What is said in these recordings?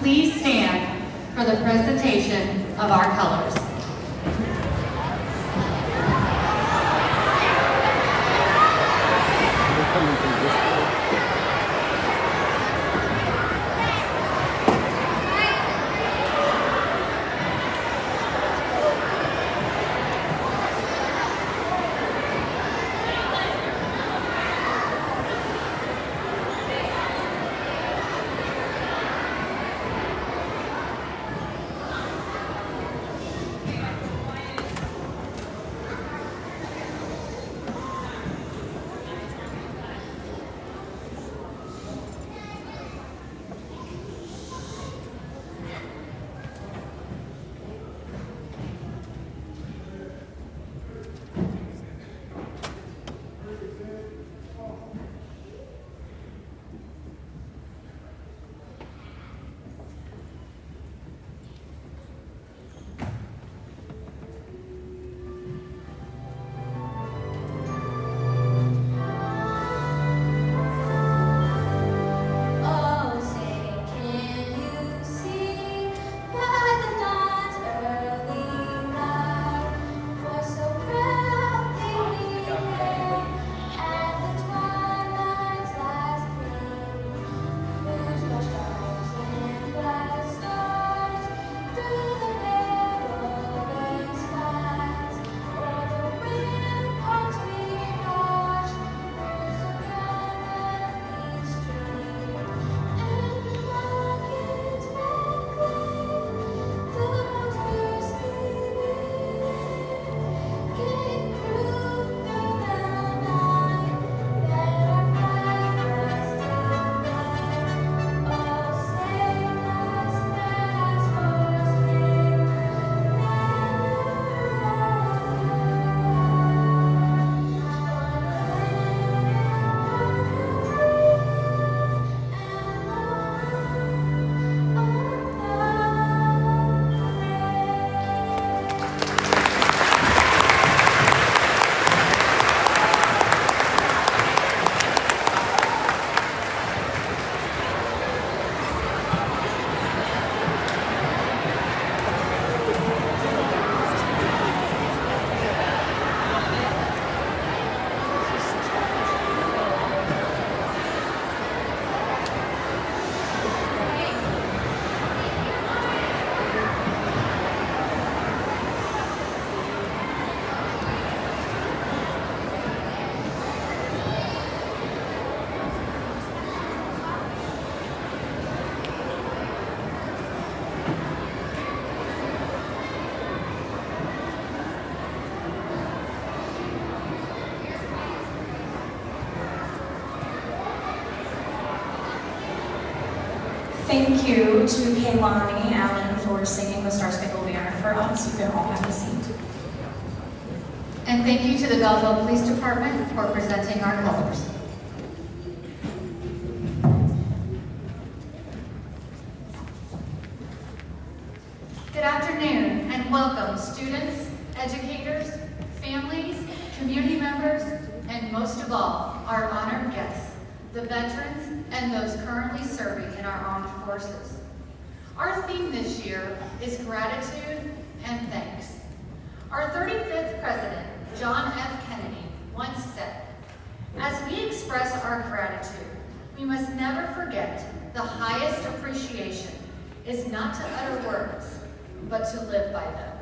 please stand for the presentation of our colors. Thank you to Kaylani Allen for singing the Star Spangled Banner for us. You can all have a seat. And thank you to the Belleville Police Department for presenting our colors. Good afternoon and welcome students, educators, families, community members, and most of all, our honored guests, the veterans, and those currently serving in our armed forces. Our theme this year is gratitude and thanks. Our 35th president, John F. Kennedy, once said, "As we express our gratitude, we must never forget the highest appreciation is not to utter words, but to live by them."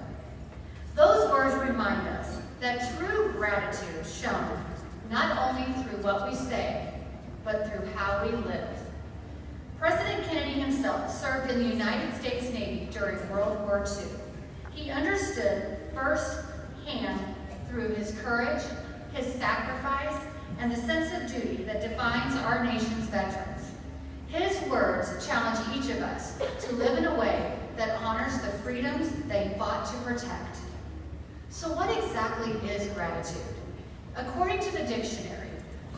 Those words remind us that true gratitude is shown not only through what we say, but through how we live. President Kennedy himself served in the United States Navy during World War II. He understood firsthand through his courage, his sacrifice, and the sense of duty that defines our nation's veterans. His words challenge each of us to live in a way that honors the freedoms they fought to protect. So what exactly is gratitude? According to the dictionary,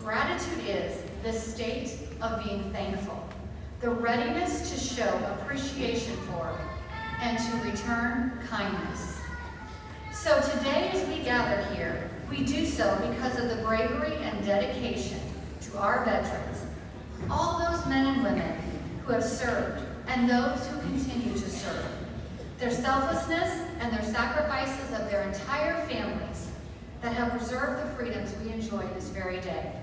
gratitude is the state of being thankful, the readiness to show appreciation for and to return kindness. So today as we gather here, we do so because of the bravery and dedication to our veterans, all those men and women who have served, and those who continue to serve. Their selflessness and their sacrifices of their entire families that have preserved the freedoms we enjoy this very day.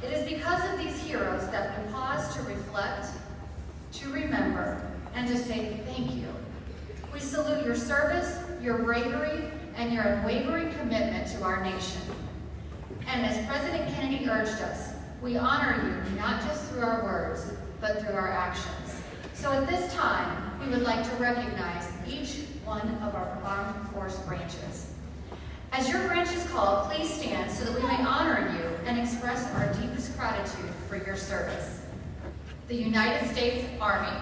It is because of these heroes that we pause to reflect, to remember, and to say thank you. We salute your service, your bravery, and your unwavering commitment to our nation. And as President Kennedy urged us, we honor you not just through our words, but through our actions. So at this time, we would like to recognize each one of our armed force branches. As your branch is called, please stand so that we may honor you and express our deepest gratitude for your service. The United States Army.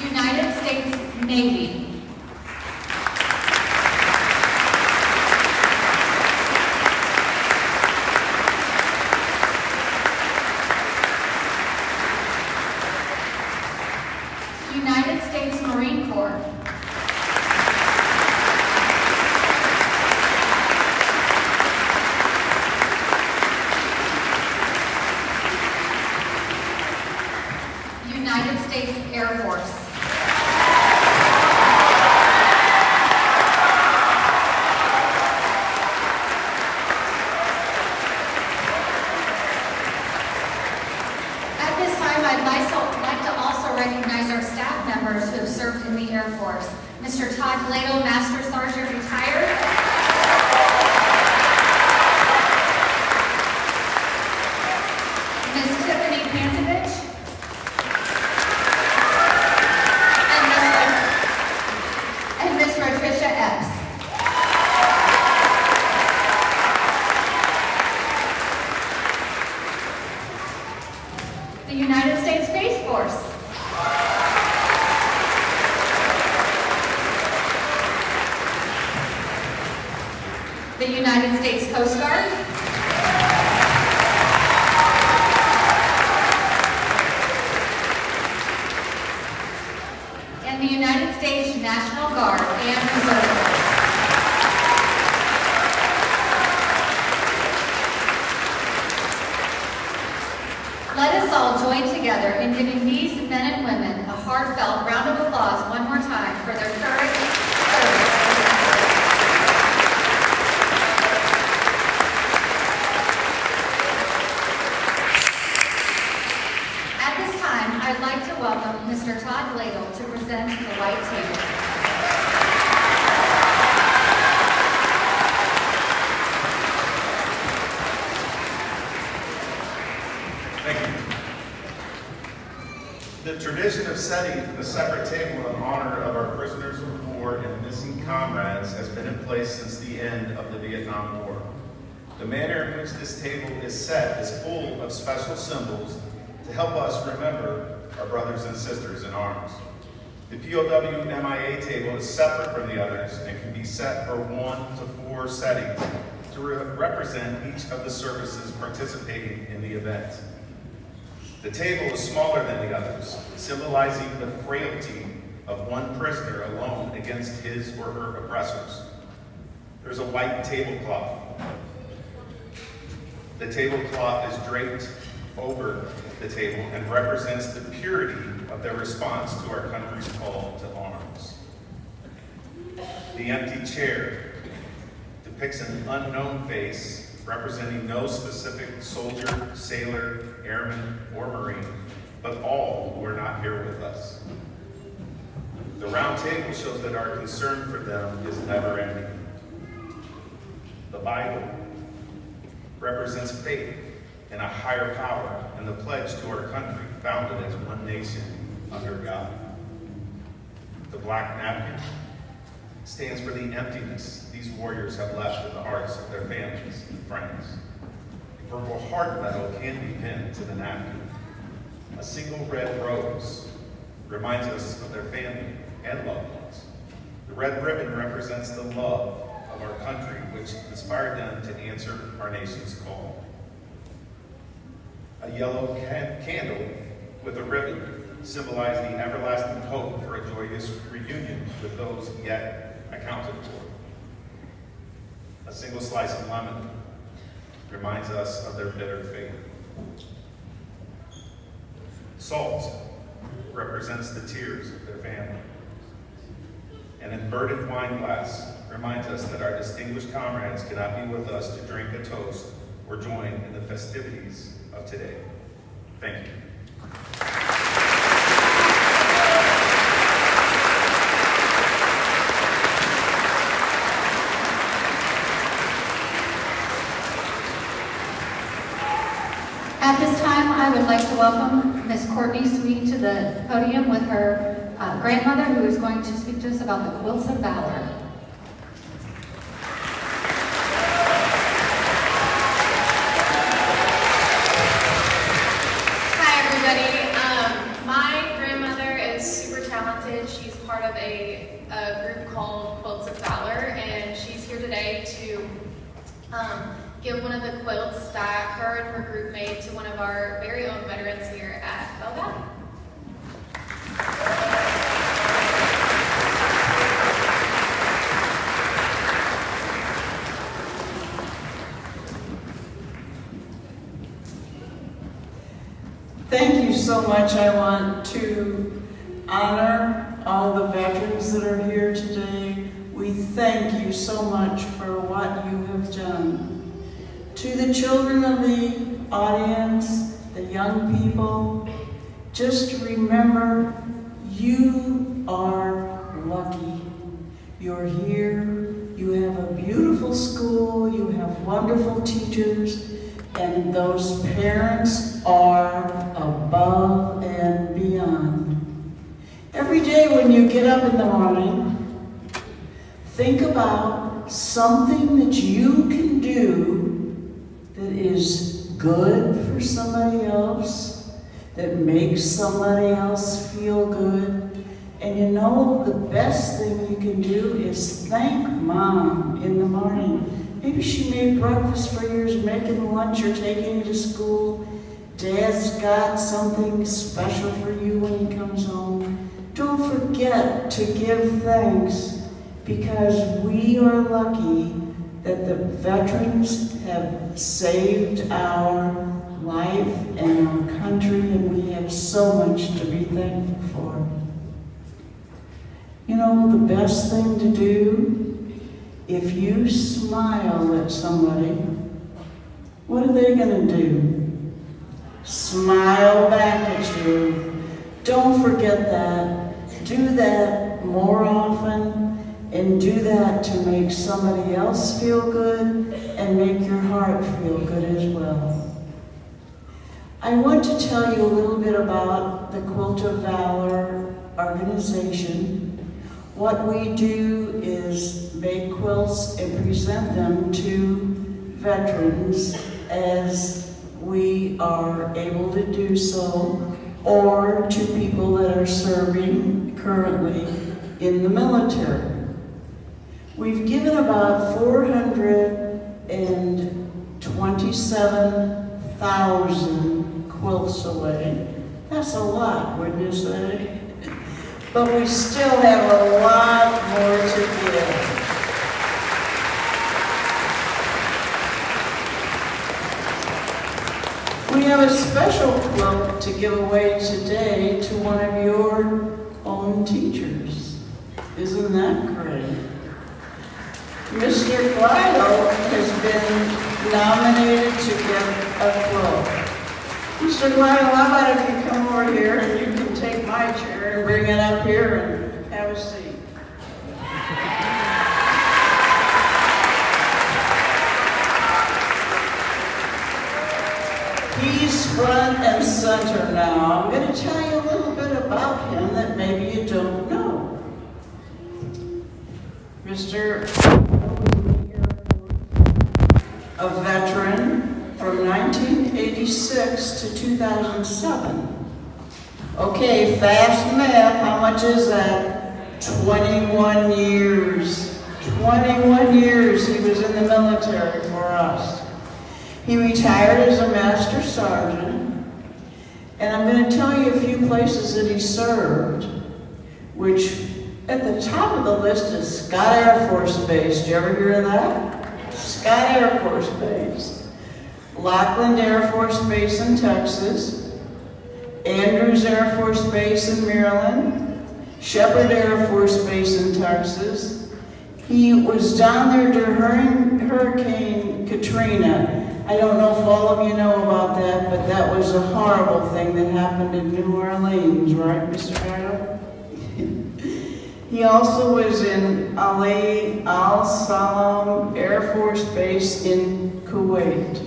United States Navy. United States Marine Corps. United States Air Force. At this time, I'd like to also recognize our staff members who have served in the Air Force. Mr. Todd Gladle, Master Sergeant, retired. Ms. Tiffany Pantovich. And Ms. Patricia Epps. The United States Space Force. The United States Coast Guard. And the United States National Guard and Reserve Force. Let us all join together in giving these men and women a heartfelt round of applause one more time for their courage, service, and At this time, I'd like to welcome Mr. Todd Gladle to present the White Table. Thank you. The tradition of setting a separate table in honor of our prisoners of war and missing comrades has been in place since the end of the Vietnam War. The manner in which this table is set is full of special symbols to help us remember our brothers and sisters in arms. The POW MIA table is separate from the others and can be set for 1 to 4 settings to represent each of the services participating in the event. The table is smaller than the others, symbolizing the frailty of one prisoner alone against his or her oppressors. There's a white tablecloth. The tablecloth is draped over the table and represents the purity of their response to our country's call to arms. The empty chair depicts an unknown face representing no specific soldier, sailor, airman, or Marine, but all who are not here with us. The round table shows that our concern for them is never ending. The Bible represents faith in a higher power and the pledge to our country founded as one nation under God. The black napkin stands for the emptiness these warriors have left in the hearts of their families and friends. A purple heart medal can be pinned to the napkin. A single red rose reminds us of their family and loved ones. The red ribbon represents the love of our country, which inspired them to answer our nation's call. A yellow candle with a ribbon symbolize the everlasting hope for a joyous reunion with those yet accounted for. A single slice of lemon reminds us of their bitter fate. Salt represents the tears of their family. An inverted wine glass reminds us that our distinguished comrades cannot be with us to drink a toast or join in the festivities of today. Thank you. At this time, I would like to welcome Miss Courtney Sweet to the podium with her grandmother, who is going to speak to us about the Quilts of Valor. Hi, everybody. My grandmother is super talented. She's part of a group called Quilts of Valor, and she's here today to give one of the quilts that her and her group made to one of our very own veterans here at Bell Valley. Thank you so much. I want to honor all the veterans that are here today. We thank you so much for what you have done. To the children of the audience, the young people, just remember you are lucky. You're here, you have a beautiful school, you have wonderful teachers, and those parents are above and beyond. Every day when you get up in the morning, think about something that you can do that is good for somebody else, that makes somebody else feel good. And you know, the best thing you can do is thank Mom in the morning. Maybe she made breakfast for you, is making lunch or taking you to school. Dad's got something special for you when he comes home. Don't forget to give thanks, because we are lucky that the veterans have saved our life and our country, and we have so much to be thankful for. You know, the best thing to do, if you smile at somebody, what are they going to do? Smile back at you. Don't forget that. Do that more often. And do that to make somebody else feel good and make your heart feel good as well. I want to tell you a little bit about the Quilt of Valor organization. What we do is make quilts and present them to veterans as we are able to do so, or to people that are serving currently in the military. We've given about 427,000 quilts away. That's a lot, wouldn't you say? But we still have a lot more to give. We have a special quilt to give away today to one of your own teachers. Isn't that great? Mr. Glidel has been nominated to get a quilt. Mr. Glidel, how about if you come over here and you can take my chair and bring it up here and have a seat. He's front and center now. I'm going to tell you a little bit about him that maybe you don't know. Mr. a veteran from 1986 to 2007. Okay, fast math, how much is that? 21 years. 21 years he was in the military for us. He retired as a master sergeant, And I'm going to tell you a few places that he served, which at the top of the list is Scott Air Force Base. Did you ever hear of that? Scott Air Force Base. Lackland Air Force Base in Texas. Andrews Air Force Base in Maryland. Shepherd Air Force Base in Texas. He was down there during Hurricane Katrina. I don't know if all of you know about that, but that was a horrible thing that happened in New Orleans, right, Mr. Carter? He also was in Ali Al Salam Air Force Base in Kuwait.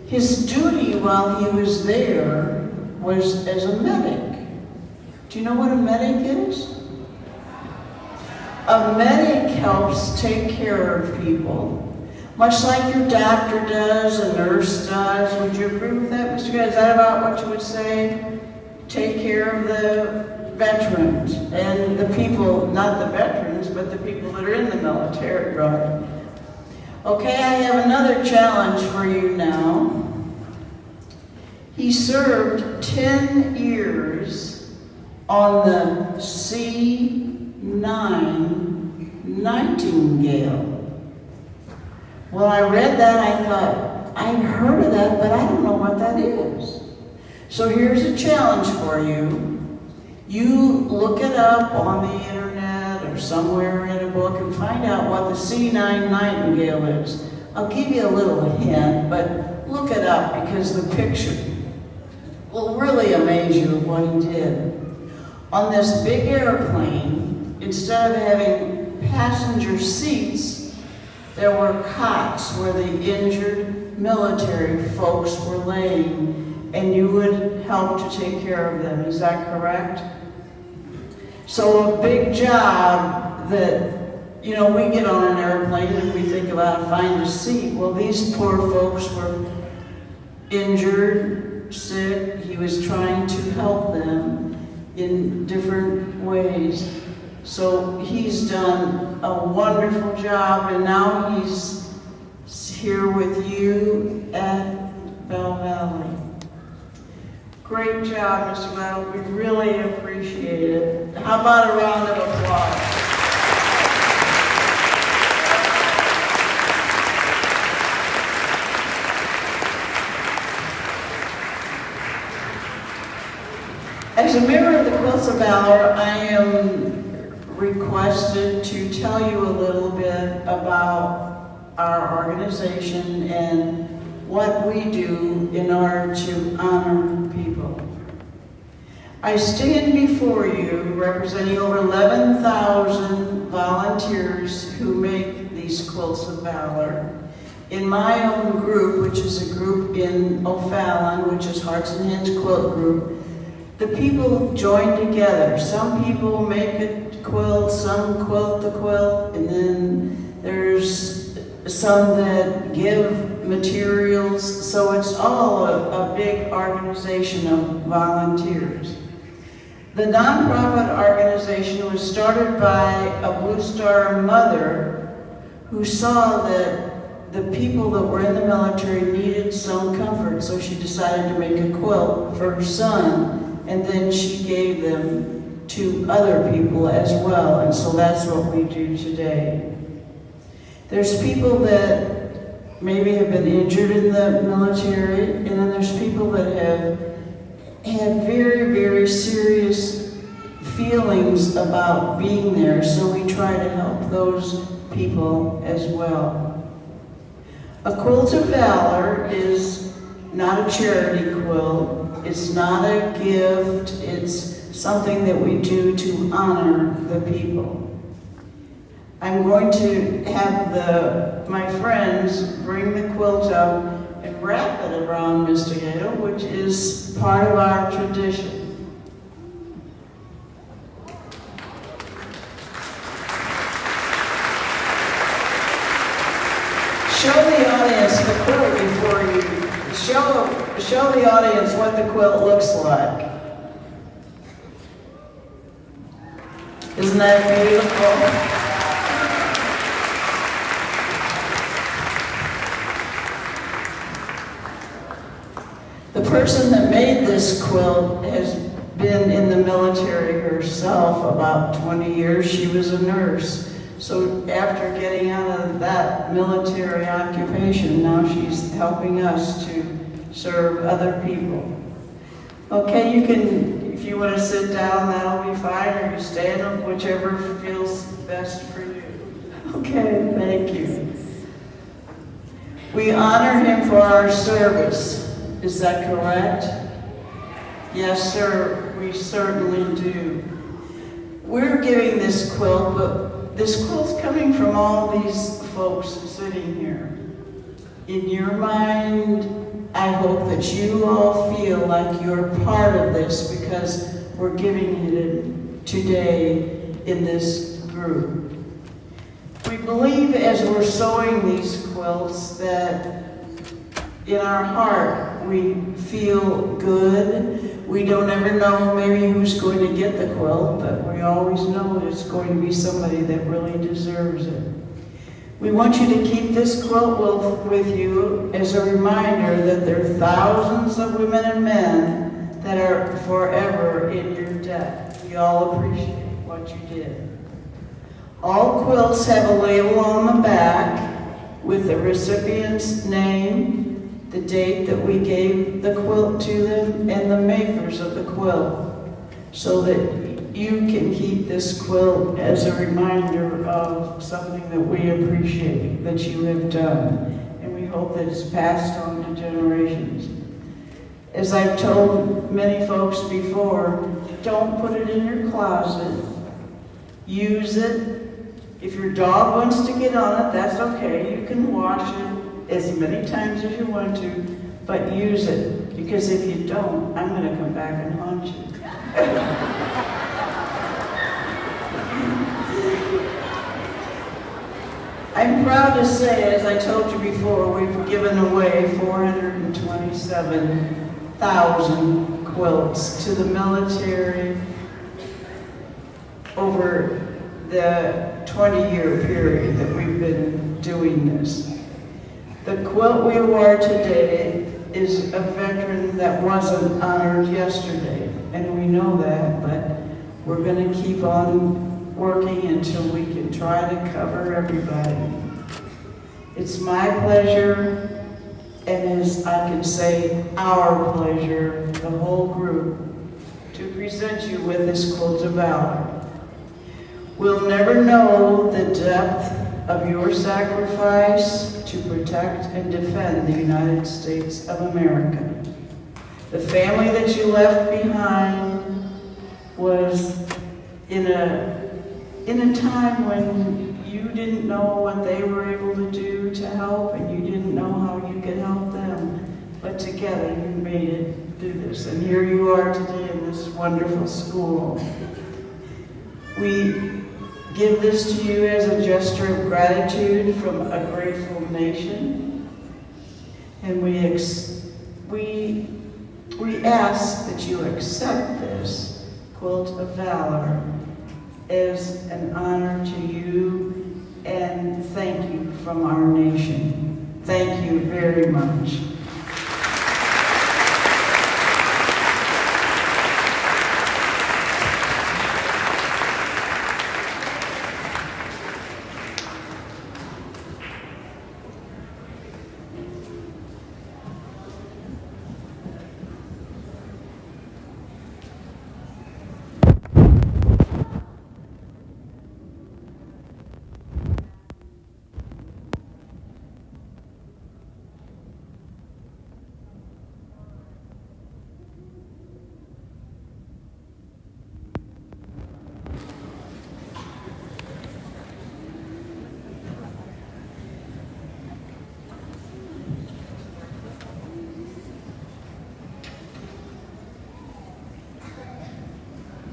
His duty while he was there was as a medic. Do you know what a medic is? A medic helps take care of people, much like your doctor does, a nurse does. Would you agree with that, Mr. Guy? Is that about what you would say? Take care of the veterans and the people, not the veterans, but the people that are in the military, right? Okay, I have another challenge for you now. He served 10 years on the C-9 Nightingale. When I read that, I thought, I've heard of that, but I don't know what that is. So here's a challenge for you. You look it up on the internet or somewhere in a book and find out what the C-9 Nightingale is. I'll give you a little hint, but look it up because the picture will really amaze you of what he did. On this big airplane, instead of having passenger seats, there were cots where the injured military folks were laying, and you would help to take care of them. Is that correct? So a big job that, you know, we get on an airplane and we think about to find a seat. Well, these poor folks were injured, sick. He was trying to help them in different ways. So he's done a wonderful job, and now he's here with you at Bell Valley. Great job, Mr. Bell. We really appreciate it. How about a round of applause? As a member of the Quilts of Valor, I am requested to tell you a little bit about our organization and what we do in order to honor people. I stand before you representing over 11,000 volunteers who make these Quilts of Valor. In my own group, which is a group in O'Fallon, which is Hearts and Hands Quilt Group, the people join together. Some people make a quilt, some quilt the quilt, and then there's some that give materials. So it's all a big organization of volunteers. The nonprofit organization was started by a Blue Star mother who saw that the people that were in the military needed some comfort, so she decided to make a quilt for her son. And then she gave them to other people as well, and so that's what we do today. There's people that maybe have been injured in the military, and then there's people that have had very, very serious feelings about being there, so we try to help those people as well. A Quilt of Valor is not a charity quilt. It's not a gift, it's something that we do to honor the people. I'm going to have my friends bring the quilt up and wrap it around Mr. Gato, which is part of our tradition. Show the audience the quilt before you show the audience what the quilt looks like. Isn't that beautiful? The person that made this quilt has been in the military herself about 20 years. She was a nurse. So after getting out of that military occupation, now she's helping us to serve other people. Okay, you can, if you want to sit down, that'll be fine, or you stand up, whichever feels best for you. Okay, thank you. We honor him for our service. Is that correct? Yes, sir, we certainly do. We're giving this quilt, but this quilt's coming from all these folks sitting here. In your mind, I hope that you all feel like you're part of this because we're giving it today in this group. We believe as we're sewing these quilts that in our heart we feel good. We don't ever know maybe who's going to get the quilt, but we always know that it's going to be somebody that really deserves it. We want you to keep this quilt with you as a reminder that there are thousands of women and men that are forever in your debt. We all appreciate what you did. All quilts have a label on the back with the recipient's name, the date that we gave the quilt to them, and the makers of the quilt, so that you can keep this quilt as a reminder of something that we appreciate that you have done, and we hope that it's passed on to generations. As I've told many folks before, don't put it in your closet. Use it. If your dog wants to get on it, that's okay. You can wash it as many times as you want to, but use it, because if you don't, I'm going to come back and haunt you. I'm proud to say, as I told you before, we've given away 427,000 quilts to the military over the 20-year period that we've been doing this. The quilt we award today is a veteran that wasn't honored yesterday, and we know that, but we're going to keep on working until we can try to cover everybody. It's my pleasure, and as I can say, our pleasure, the whole group, to present you with this quilt of valor. We'll never know the depth of your sacrifice to protect and defend the United States of America. The family that you left behind was in a time when you didn't know what they were able to do to help, and you didn't know how you could help them. But together you made it do this. And here you are today in this wonderful school. We give this to you as a gesture of gratitude from a grateful nation. And we ask that you accept this quilt of valor as an honor to you, and thank you from our nation. Thank you very much.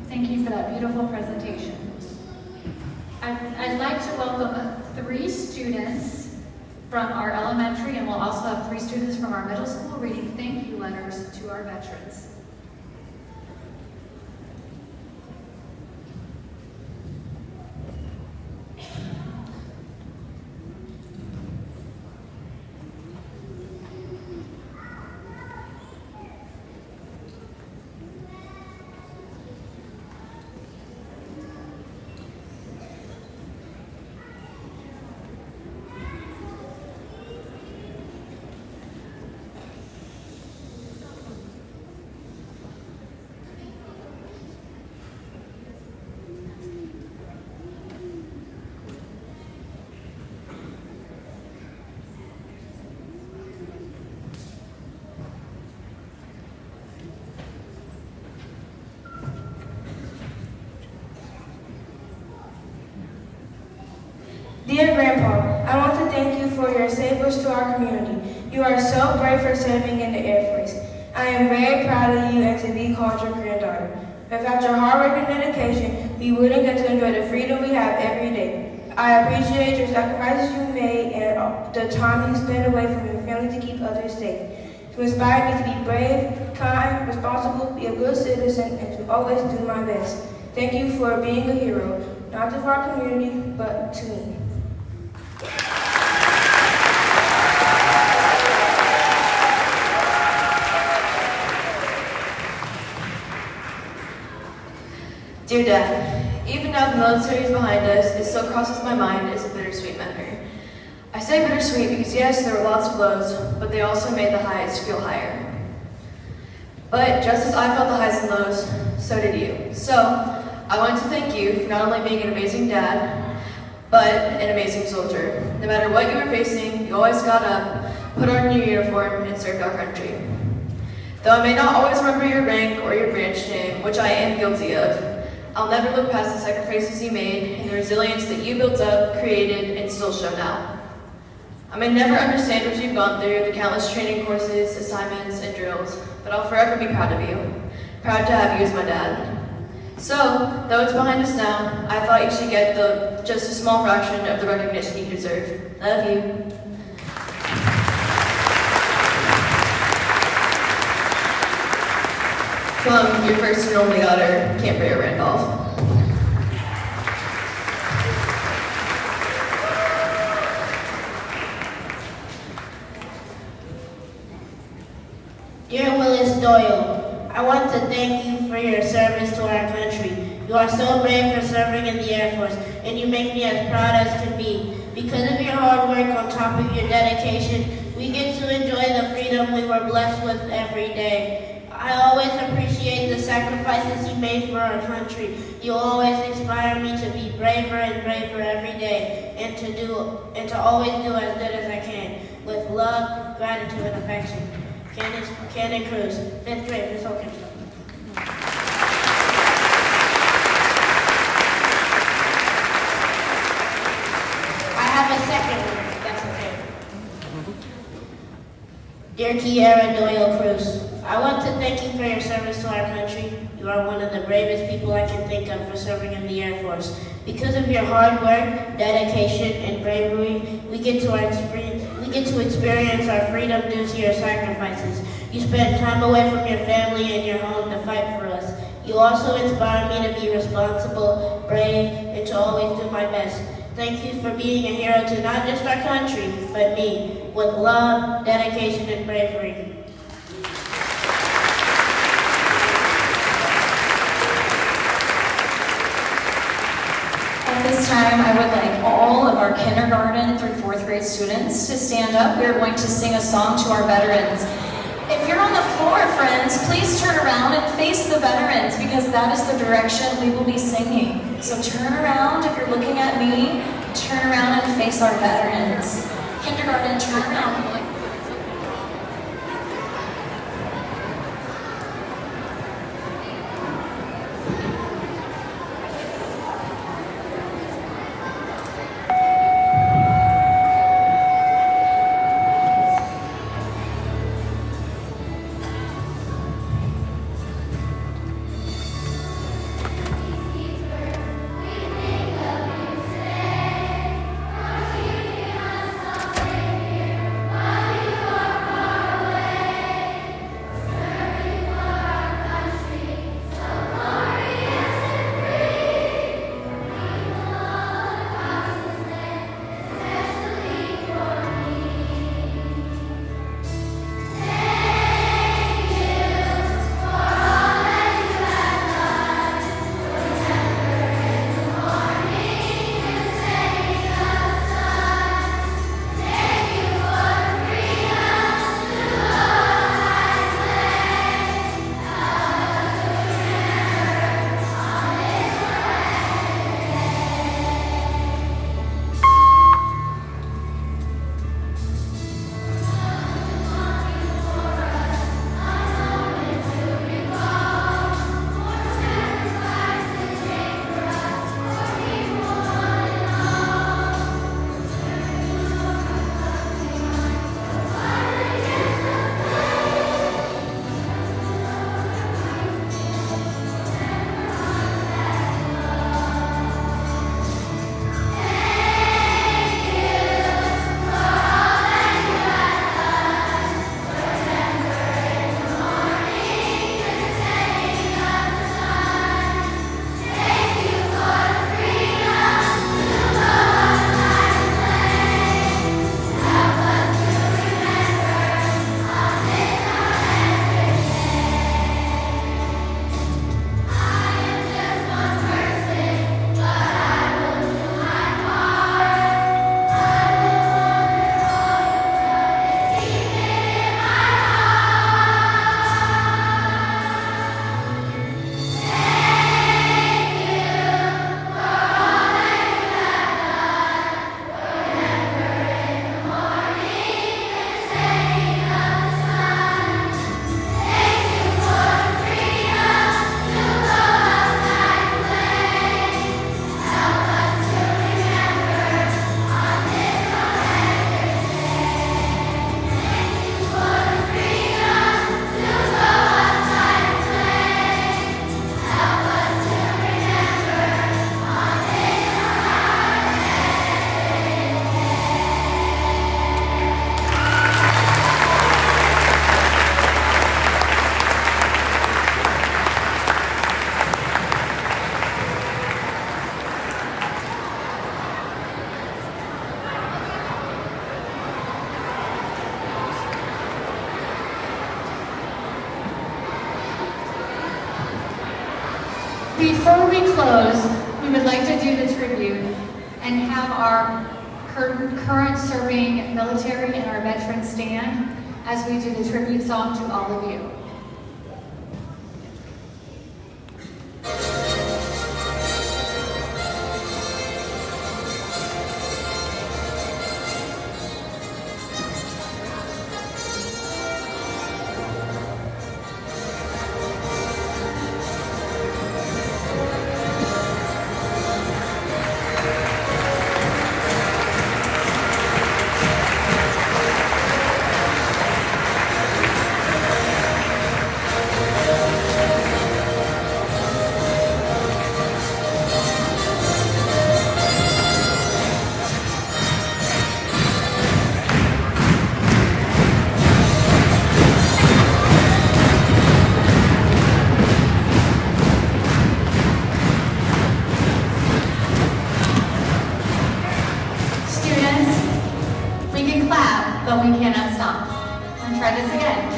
Thank you for that beautiful presentation. I'd like to welcome 3 students from our elementary, and we'll also have 3 students from our middle school reading thank you letters to our veterans. Dear Grandpa, I want to thank you for your service to our community. You are so brave for serving in the Air Force. I am very proud of you and to be called your granddaughter. Without your hard work and dedication, we wouldn't get to enjoy the freedom we have every day. I appreciate your sacrifices you made and the time you spend away from your family to keep others safe. To inspire me to be brave, kind, responsible, be a good citizen, and to always do my best. Thank you for being a hero, not just for our community, but to me. Dear Dad, even now the military is behind us, it still crosses my mind as a bittersweet memory. I say bittersweet because yes, there were lots of lows, but they also made the highs feel higher. But just as I felt the highs and lows, so did you. So, I want to thank you for not only being an amazing dad, but an amazing soldier. No matter what you were facing, you always got up, put on your uniform, and served our country. Though I may not always remember your rank or your branch name, which I am guilty of, I'll never look past the sacrifices you made and the resilience that you built up, created, and still show now. I may never understand what you've gone through, the countless training courses, assignments, and drills, but I'll forever be proud of you. Proud to have you as my dad. So, though it's behind us now, I thought you should get just a small fraction of the recognition you deserve. Love you. From your first and only daughter, Cambria Randolph. Dear Willis Doyle, I want to thank you for your service to our country. You are so brave for serving in the Air Force, and you make me as proud as can be. Because of your hard work on top of your dedication, we get to enjoy the freedom we were blessed with every day. I always appreciate the sacrifices you made for our country. You always inspire me to be braver and braver every day, and to always do as good as I can. With love, gratitude, and affection. Cannon Cruz, 5th grade, Miss Wilkinson. I have a second one, if that's okay. Dear Kiara Doyle Cruz, I want to thank you for your service to our country. You are one of the bravest people I can think of for serving in the Air Force. Because of your hard work, dedication, and bravery, we get to experience our freedom due to your sacrifices. You spent time away from your family and your home to fight for us. You also inspire me to be responsible, brave, and to always do my best. Thank you for being a hero to not just our country, but me, with love, dedication, and bravery. At this time, I would like all of our kindergarten through 4th grade students to stand up. We are going to sing a song to our veterans. If you're on the floor, friends, please turn around and face the veterans because that is the direction we will be singing. So turn around if you're looking at me, turn around and face our veterans. Kindergarten, turn around. Here Before we close, we would like to do the tribute and have our current serving military and our veterans stand as we do the tribute song to all of you. But we cannot stop. And try this again.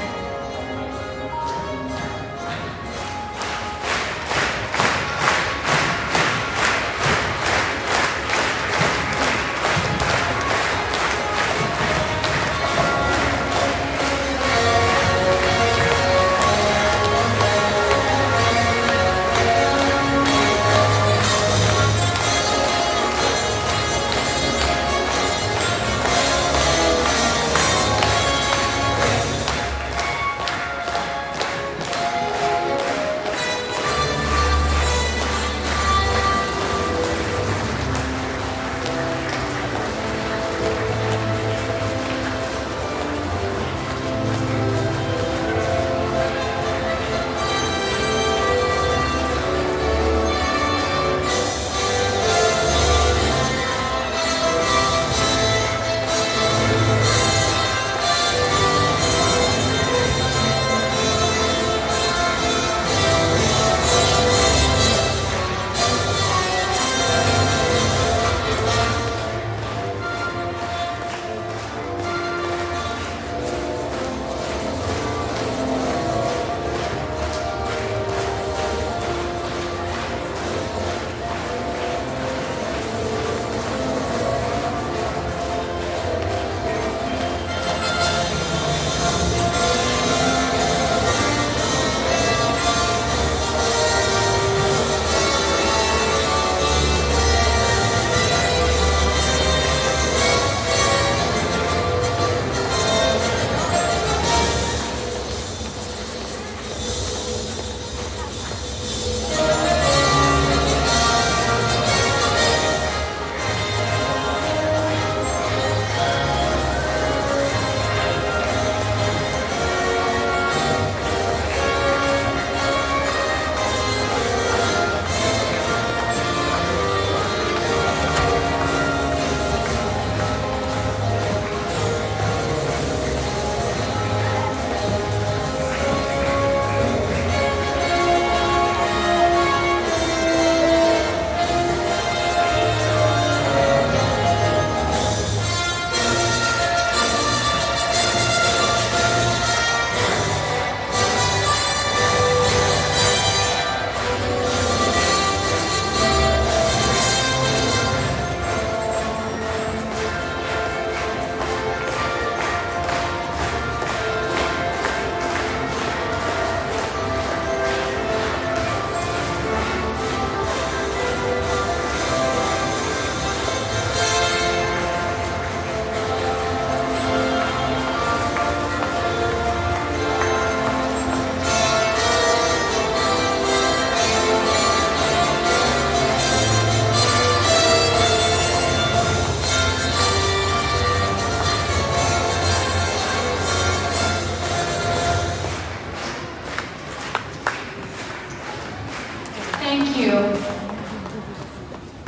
Thank you.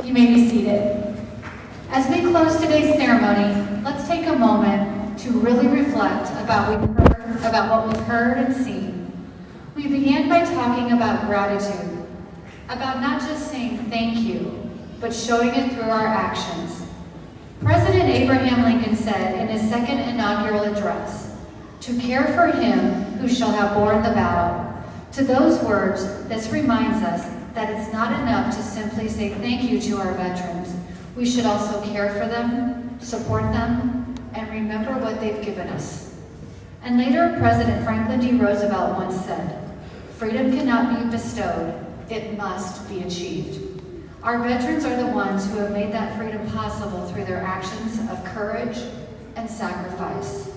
You may be seated. As we close today's ceremony, let's take a moment to really reflect about what we've heard and seen. We began by talking about gratitude, about not just saying thank you, but showing it through our actions. President Abraham Lincoln said in his second inaugural address, "To care for him who shall have borne the battle, To those words, this reminds us that it's not enough to simply say thank you to our veterans. We should also care for them, support them, and remember what they've given us. And later, President Franklin D. Roosevelt once said, "Freedom cannot be bestowed, it must be achieved." Our veterans are the ones who have made that freedom possible through their actions of courage and sacrifice.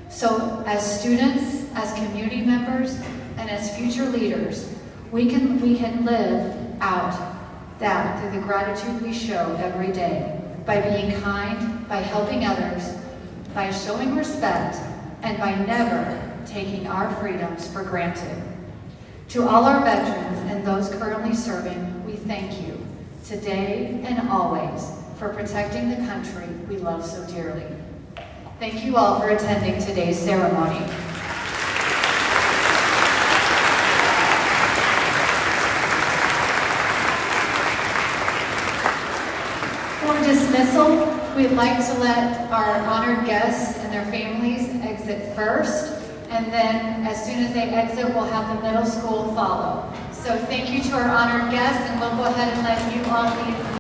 So as students, as community members, and as future leaders, we can live out that through the gratitude we show every day, by being kind, by helping others, by showing respect, and by never taking our freedoms for granted. To all our veterans and those currently serving, we thank you, today and always, for protecting the country we love so dearly. Thank you all for attending today's ceremony. For dismissal, we'd like to let our honored guests and their families exit first, and then as soon as they exit, we'll have the middle school follow. So thank you to our honored guests, and we'll go ahead and let you all leave.